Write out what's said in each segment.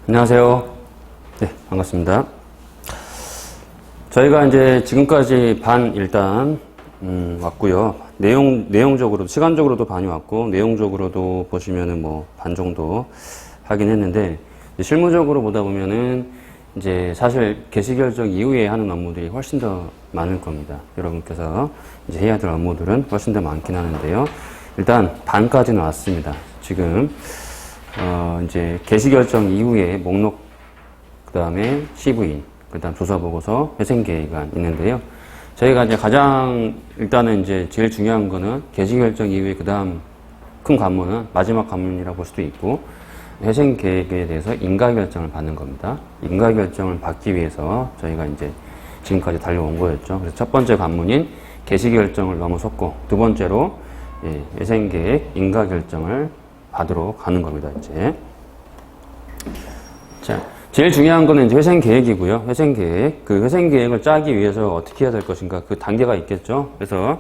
안녕하세요. 네, 반갑습니다. 저희가 이제 지금까지 반 일단 왔고요. 내용적으로 시간적으로도 반이 왔고 내용적으로도 보시면은 뭐 반 정도 하긴 했는데 실무적으로 보다 보면은 이제 사실 개시 결정 이후에 하는 업무들이 훨씬 더 많을 겁니다. 여러분께서 이제 해야 될 업무들은 훨씬 더 많긴 하는데요. 일단 반까지는 왔습니다. 지금 이제 개시 결정 이후에 목록, 그 다음에 CV인, 그 다음 조사보고서, 회생계획안 있는데요. 저희가 이제 가장, 일단은 이제 제일 중요한 거는 개시 결정 이후에 그 다음 큰 관문은 마지막 관문이라고 볼 수도 있고, 회생계획에 대해서 인가결정을 받는 겁니다. 인가결정을 받기 위해서 저희가 이제 지금까지 달려온 거였죠. 그래서 첫 번째 관문인 개시결정을 넘어섰고, 두 번째로 회생계획 인가결정을 받으러 가는 겁니다, 이제. 자, 제일 중요한 거는 이제 회생계획이고요. 회생계획. 그 회생계획을 짜기 위해서 어떻게 해야 될 것인가. 그 단계가 있겠죠. 그래서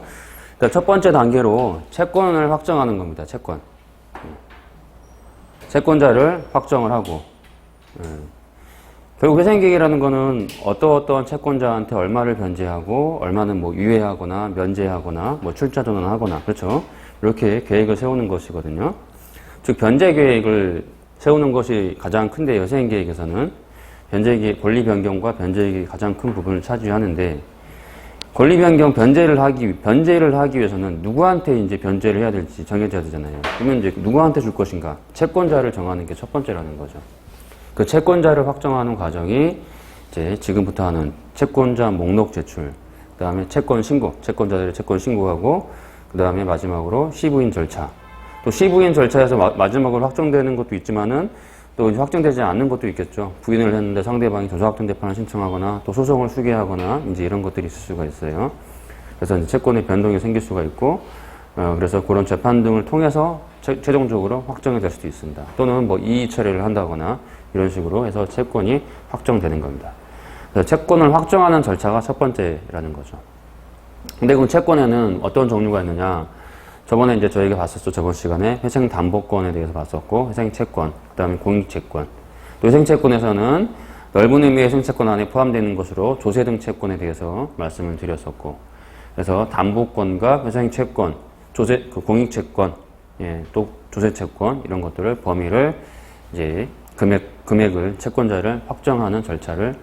일단 첫 번째 단계로 채권을 확정하는 겁니다, 채권. 채권자를 확정을 하고. 결국 회생계획이라는 거는 어떠한 채권자한테 얼마를 변제하고, 얼마는 뭐 유예하거나, 면제하거나, 뭐 출자 전환하거나, 그렇죠. 이렇게 계획을 세우는 것이거든요. 즉 변제 계획을 세우는 것이 가장 큰데 회생계획에서는 권리 변경과 변제 계획이 가장 큰 부분을 차지하는데 권리 변경 변제를 하기 위해서는 누구한테 이제 변제를 해야 될지 정해져야 되잖아요. 그러면 이제 누구한테 줄 것인가? 채권자를 정하는 게 첫 번째라는 거죠. 그 채권자를 확정하는 과정이 이제 지금부터 하는 채권자 목록 제출, 그다음에 채권 신고, 채권자들의 채권 신고하고 그다음에 마지막으로 시부인 절차. 또 시부인 절차에서 마지막으로 확정되는 것도 있지만은 또 확정되지 않는 것도 있겠죠. 부인을 했는데 상대방이 조사확정 재판을 신청하거나 또 소송을 수기하거나 이제 이런 것들이 있을 수가 있어요. 그래서 이제 채권의 변동이 생길 수가 있고, 그래서 그런 재판 등을 통해서 최종적으로 확정이 될 수도 있습니다. 또는 뭐 이의 처리를 한다거나 이런 식으로 해서 채권이 확정되는 겁니다. 그래서 채권을 확정하는 절차가 첫 번째라는 거죠. 근데 그 채권에는 어떤 종류가 있느냐? 저번에 이제 저희가 봤었죠. 저번 시간에 회생담보권에 대해서 봤었고, 회생채권, 그 다음에 공익채권. 또 회생채권에서는 넓은 의미의 회생채권 안에 포함되는 것으로 조세 등 채권에 대해서 말씀을 드렸었고, 그래서 담보권과 회생채권, 공익채권, 또 조세채권, 이런 것들을 범위를 이제 금액을 채권자를 확정하는 절차를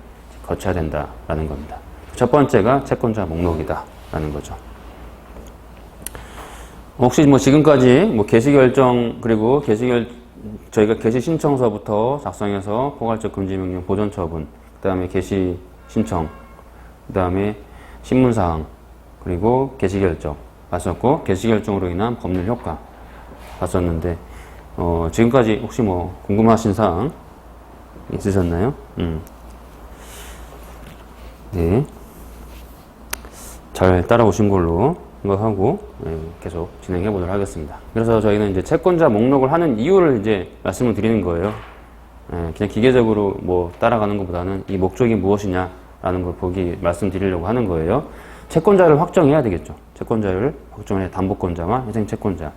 거쳐야 된다라는 겁니다. 첫 번째가 채권자 목록이다라는 거죠. 혹시 뭐 지금까지 뭐 개시결정 그리고 저희가 개시 신청서부터 작성해서 포괄적 금지명령 보전 처분, 그다음에 개시 신청, 그다음에 신문사항, 그리고 개시결정 봤었고 개시결정으로 인한 법률 효과 봤었는데 지금까지 혹시 뭐 궁금하신 사항 있으셨나요? 네. 잘 따라오신 걸로 생각하고 계속 진행해 보도록 하겠습니다. 그래서 저희는 이제 채권자 목록을 하는 이유를 이제 말씀을 드리는 거예요. 그냥 기계적으로 뭐 따라가는 것보다는 이 목적이 무엇이냐라는 걸 말씀드리려고 하는 거예요. 채권자를 확정해야 되겠죠. 채권자를 확정해 담보권자와 회생채권자,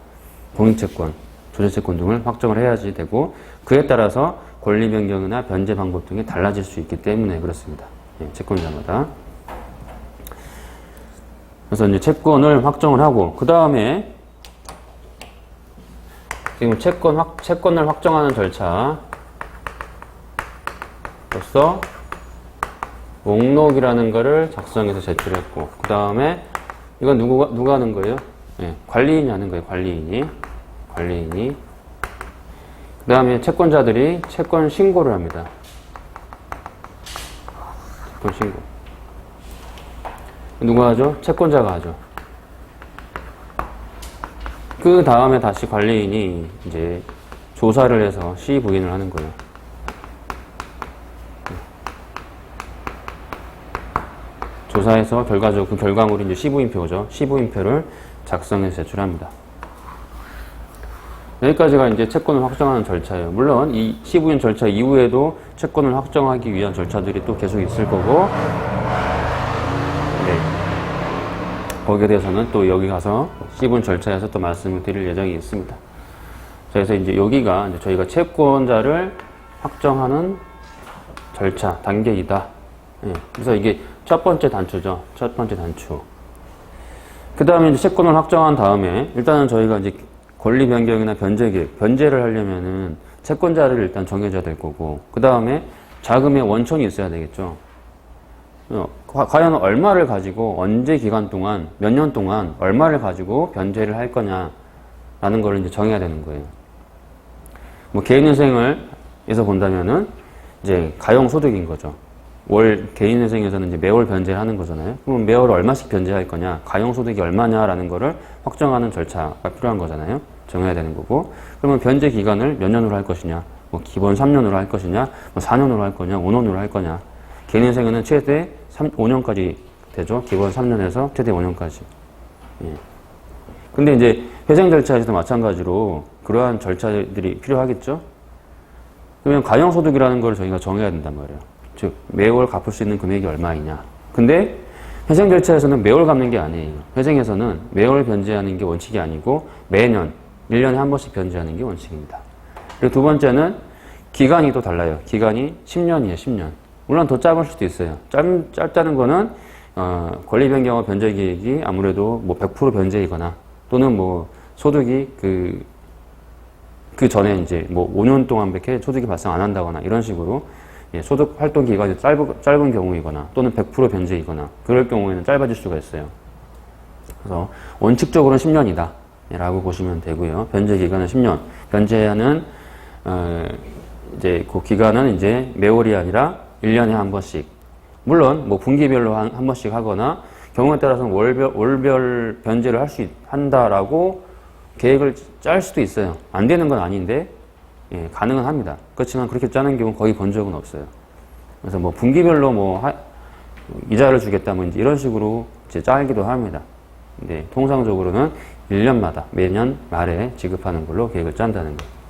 공익채권, 조세채권 등을 확정을 해야지 되고 그에 따라서 권리 변경이나 변제 방법 등이 달라질 수 있기 때문에 그렇습니다. 채권자마다. 그래서 이제 채권을 확정을 하고, 그 다음에, 지금 채권을 확정하는 절차로서 목록이라는 거를 작성해서 제출했고, 그 다음에, 이건 누가 하는 거예요? 관리인이 하는 거예요, 관리인이. 그 다음에 채권자들이 채권 신고를 합니다. 채권 신고. 누가 하죠? 채권자가 하죠. 그 다음에 다시 관리인이 이제 조사를 해서 시부인을 하는 거예요. 조사해서 결과적으로 그 결과물이 이제 시부인표죠. 시부인표를 작성해서 제출합니다. 여기까지가 이제 채권을 확정하는 절차예요. 물론 이 시부인 절차 이후에도 채권을 확정하기 위한 절차들이 또 계속 있을 거고, 거기에 대해서는 또 여기 가서 시분 절차에서 또 말씀을 드릴 예정이 있습니다. 그래서 이제 여기가 이제 저희가 채권자를 확정하는 절차, 단계이다. 예, 그래서 이게 첫 번째 단추죠. 첫 번째 단추. 그 다음에 이제 채권을 확정한 다음에 일단은 저희가 이제 권리 변경이나 변제 계획, 변제를 하려면은 채권자를 일단 정해줘야 될 거고, 그 다음에 자금의 원천이 있어야 되겠죠. 과연 얼마를 가지고 언제 기간 동안, 몇 년 동안 얼마를 가지고 변제를 할 거냐라는 걸 이제 정해야 되는 거예요. 뭐 개인회생을에서 본다면은 이제 가용소득인 거죠. 월 개인회생에서는 이제 매월 변제를 하는 거잖아요. 그럼 매월 얼마씩 변제할 거냐, 가용소득이 얼마냐라는 거를 확정하는 절차가 필요한 거잖아요. 정해야 되는 거고. 그러면 변제 기간을 몇 년으로 할 것이냐, 뭐 기본 3년으로 할 것이냐, 뭐 4년으로 할 거냐, 5년으로 할 거냐. 개인회생에는 최대 5년까지 되죠. 기본 3년에서 최대 5년까지. 예. 근데 이제 회생 절차에서도 마찬가지로 그러한 절차들이 필요하겠죠. 그러면 가용소득이라는 걸 저희가 정해야 된단 말이에요. 즉 매월 갚을 수 있는 금액이 얼마이냐. 근데 회생 절차에서는 매월 갚는 게 아니에요. 회생에서는 매월 변제하는 게 원칙이 아니고 매년 1년에 한 번씩 변제하는 게 원칙입니다. 그리고 두 번째는 기간이 또 달라요. 기간이 10년이에요. 10년. 물론 더 짧을 수도 있어요. 짧다는 거는 권리 변경과 변제 계획이 아무래도 뭐 100% 변제이거나 또는 뭐 소득이 그 전에 이제 뭐 5년 동안밖에 소득이 발생 안 한다거나 이런 식으로 예, 소득 활동 기간이 짧은 경우이거나 또는 100% 변제이거나 그럴 경우에는 짧아질 수가 있어요. 그래서 원칙적으로는 10년이다 라고 보시면 되고요. 변제 기간은 10년. 변제하는 이제 그 기간은 이제 매월이 아니라 1년에 한 번씩. 물론 뭐 분기별로 한 번씩 하거나 경우에 따라서는 월별 변제를 한다라고 계획을 짤 수도 있어요. 안 되는 건 아닌데 예, 가능은 합니다. 그렇지만 그렇게 짜는 경우는 거의 본 적은 없어요. 그래서 뭐 분기별로 뭐 이자를 주겠다 뭐 이런 식으로 이제 짜기도 합니다. 근데 통상적으로는 1년마다 매년 말에 지급하는 걸로 계획을 짠다는 거예요.